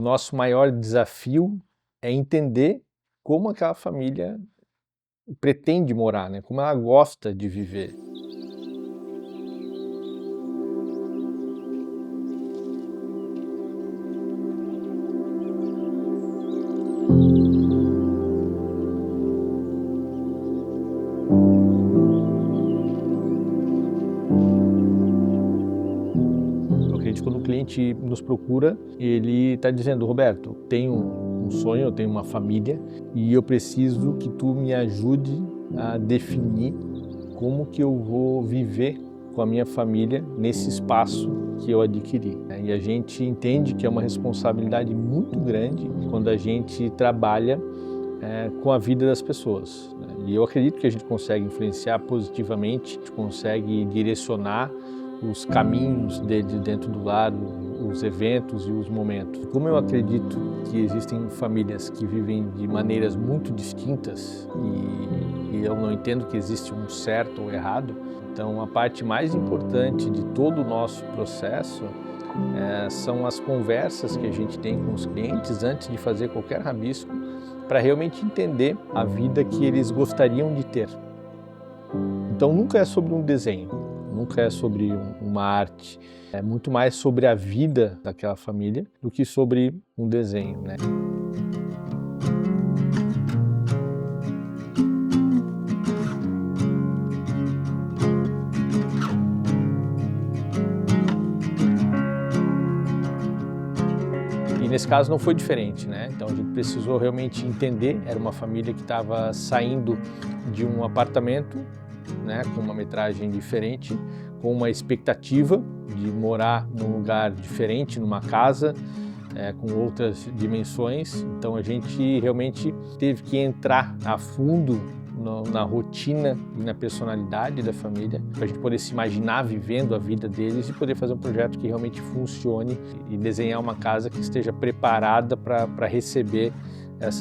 Nosso maior desafio é entender como aquela família pretende morar, né? Como ela gosta de viver. Eu acredito que quando o cliente nos procura, ele está dizendo: Roberto, tenho um sonho, eu tenho uma família e eu preciso que tu me ajude a definir como que eu vou viver com a minha família nesse espaço que eu adquiri. E a gente entende que é uma responsabilidade muito grande quando a gente trabalha com a vida das pessoas. E eu acredito que a gente consegue influenciar positivamente, a gente consegue direcionar os caminhos dentro do lar, os eventos e os momentos. Como eu acredito que existem famílias que vivem de maneiras muito distintas e eu não entendo que existe um certo ou errado, então a parte mais importante de todo o nosso processo são as conversas que a gente tem com os clientes antes de fazer qualquer rabisco, para realmente entender a vida que eles gostariam de ter. Então nunca é sobre um desenho, nunca é sobre uma arte, é muito mais sobre a vida daquela família do que sobre um desenho, né? E nesse caso não foi diferente, né? Então a gente precisou realmente entender, era uma família que estava saindo de um apartamento, né, com uma metragem diferente, com uma expectativa de morar num lugar diferente, numa casa, com outras dimensões. Então a gente realmente teve que entrar a fundo na rotina e na personalidade da família, para a gente poder se imaginar vivendo a vida deles e poder fazer um projeto que realmente funcione e desenhar uma casa que esteja preparada para receber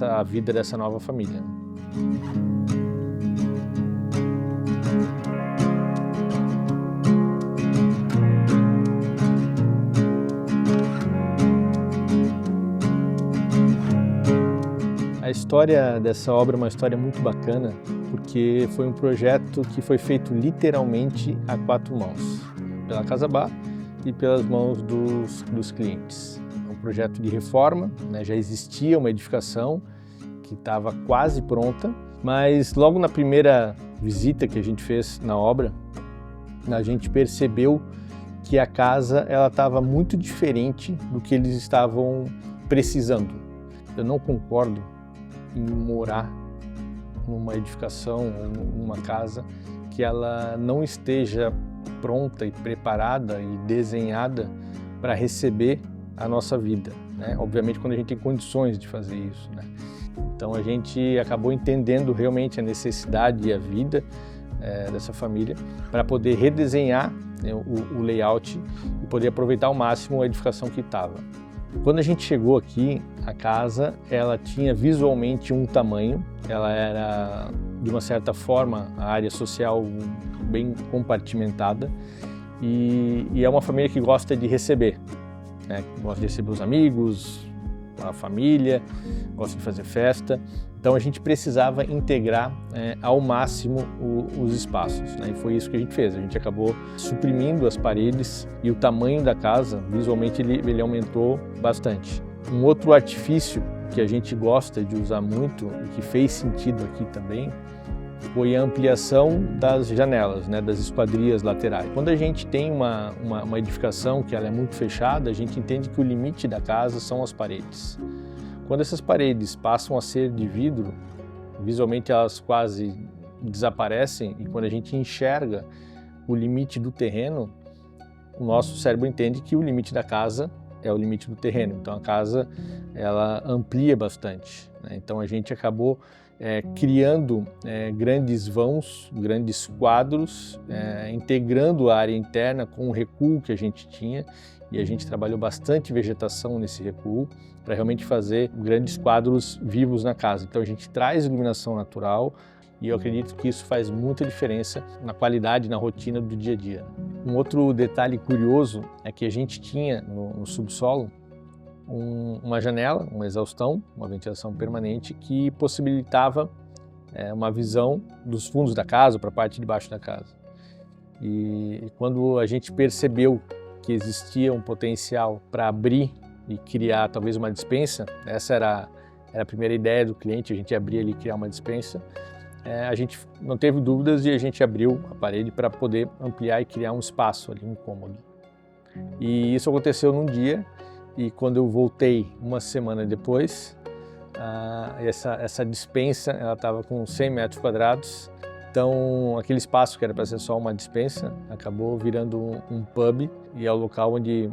a vida dessa nova família. A história dessa obra é uma história muito bacana, porque foi um projeto que foi feito literalmente a quatro mãos, pela Casabá e pelas mãos dos clientes. É um projeto de reforma, né? Já existia uma edificação que estava quase pronta, mas logo na primeira visita que a gente fez na obra, a gente percebeu que a casa estava muito diferente do que eles estavam precisando. Eu não concordo em morar numa edificação ou numa casa que ela não esteja pronta e preparada e desenhada para receber a nossa vida, né? Obviamente quando a gente tem condições de fazer isso, né? Então a gente acabou entendendo realmente a necessidade e a vida dessa família para poder redesenhar, né, o layout e poder aproveitar ao máximo a edificação que estava. Quando a gente chegou aqui, a casa ela tinha visualmente um tamanho, ela era de uma certa forma a área social bem compartimentada e é uma família que gosta de receber, né? Gosta de receber os amigos, a família, gosta de fazer festa. Então a gente precisava integrar ao máximo os espaços, né? E foi isso que a gente fez. A gente acabou suprimindo as paredes e o tamanho da casa, visualmente ele aumentou bastante. Um outro artifício que a gente gosta de usar muito e que fez sentido aqui também foi a ampliação das janelas, né, das esquadrias laterais. Quando a gente tem uma edificação que ela é muito fechada, a gente entende que o limite da casa são as paredes. Quando essas paredes passam a ser de vidro, visualmente elas quase desaparecem e quando a gente enxerga o limite do terreno, o nosso cérebro entende que o limite da casa é o limite do terreno. Então a casa ela amplia bastante, né? Então a gente acabou criando grandes vãos, grandes quadros, integrando a área interna com o recuo que a gente tinha e a gente trabalhou bastante vegetação nesse recuo para realmente fazer grandes quadros vivos na casa. Então a gente traz iluminação natural e eu acredito que isso faz muita diferença na qualidade, na rotina do dia a dia. Um outro detalhe curioso é que a gente tinha no subsolo uma janela, uma exaustão, uma ventilação permanente que possibilitava uma visão dos fundos da casa para a parte de baixo da casa. E quando a gente percebeu que existia um potencial para abrir e criar talvez uma despensa, essa era a primeira ideia do cliente, a gente abrir ali e criar uma despensa, a gente não teve dúvidas e a gente abriu a parede para poder ampliar e criar um espaço ali, um cômodo. E isso aconteceu num dia, e quando eu voltei uma semana depois, essa despensa ela estava com 100 metros quadrados, então aquele espaço que era para ser só uma despensa acabou virando um pub, e é o local onde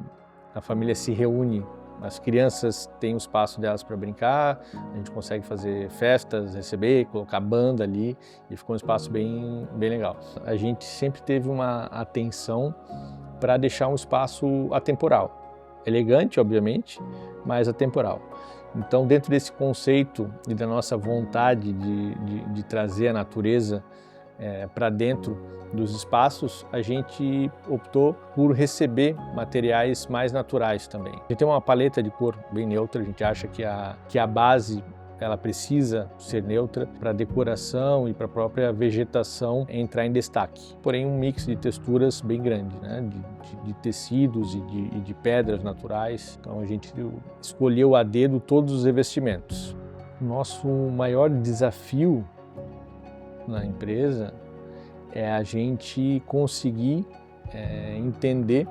a família se reúne. As crianças têm um espaço delas para brincar, a gente consegue fazer festas, receber, colocar banda ali, e ficou um espaço bem legal. A gente sempre teve uma atenção para deixar um espaço atemporal, elegante, obviamente, mas atemporal. Então, dentro desse conceito e da nossa vontade de trazer a natureza para dentro dos espaços, a gente optou por receber materiais mais naturais também. A gente tem uma paleta de cor bem neutra, a gente acha que a base ela precisa ser neutra para a decoração e para a própria vegetação entrar em destaque. Porém, um mix de texturas bem grande, né? de tecidos e de pedras naturais. Então a gente escolheu a dedo todos os revestimentos. Nosso maior desafio na empresa é a gente conseguir entender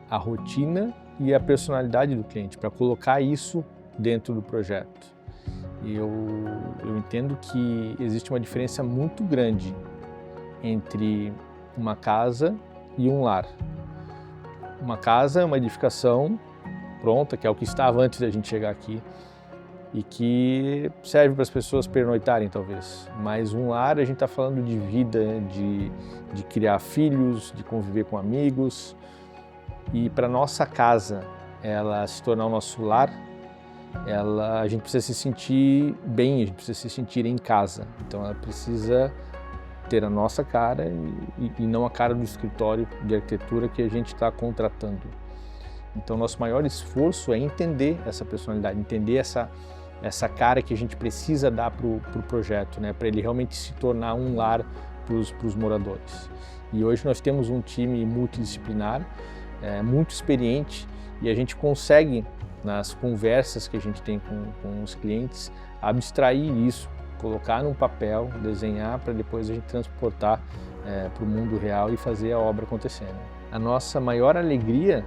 a rotina e a personalidade do cliente para colocar isso dentro do projeto. E eu entendo que existe uma diferença muito grande entre uma casa e um lar. Uma casa é uma edificação pronta, que é o que estava antes da gente chegar aqui, e que serve para as pessoas pernoitarem talvez. Mas um lar, a gente está falando de vida, de criar filhos, de conviver com amigos. E para nossa casa ela se tornar o nosso lar, a gente precisa se sentir bem, a gente precisa se sentir em casa. Então ela precisa ter a nossa cara e não a cara do escritório de arquitetura que a gente está contratando. Então nosso maior esforço é entender essa personalidade, entender essa cara que a gente precisa dar para o projeto, né? Para ele realmente se tornar um lar para os moradores. E hoje nós temos um time multidisciplinar, muito experiente, e a gente consegue, nas conversas que a gente tem com os clientes, abstrair isso, colocar num papel, desenhar para depois a gente transportar para o mundo real e fazer a obra acontecer, né? A nossa maior alegria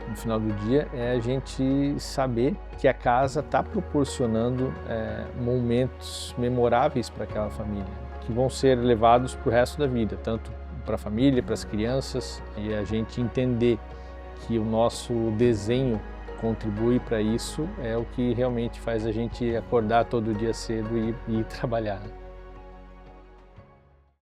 no final do dia é a gente saber que a casa está proporcionando momentos memoráveis para aquela família, que vão ser levados para o resto da vida, tanto para a família, para as crianças, e a gente entender que o nosso desenho contribui para isso é o que realmente faz a gente acordar todo dia cedo e ir trabalhar.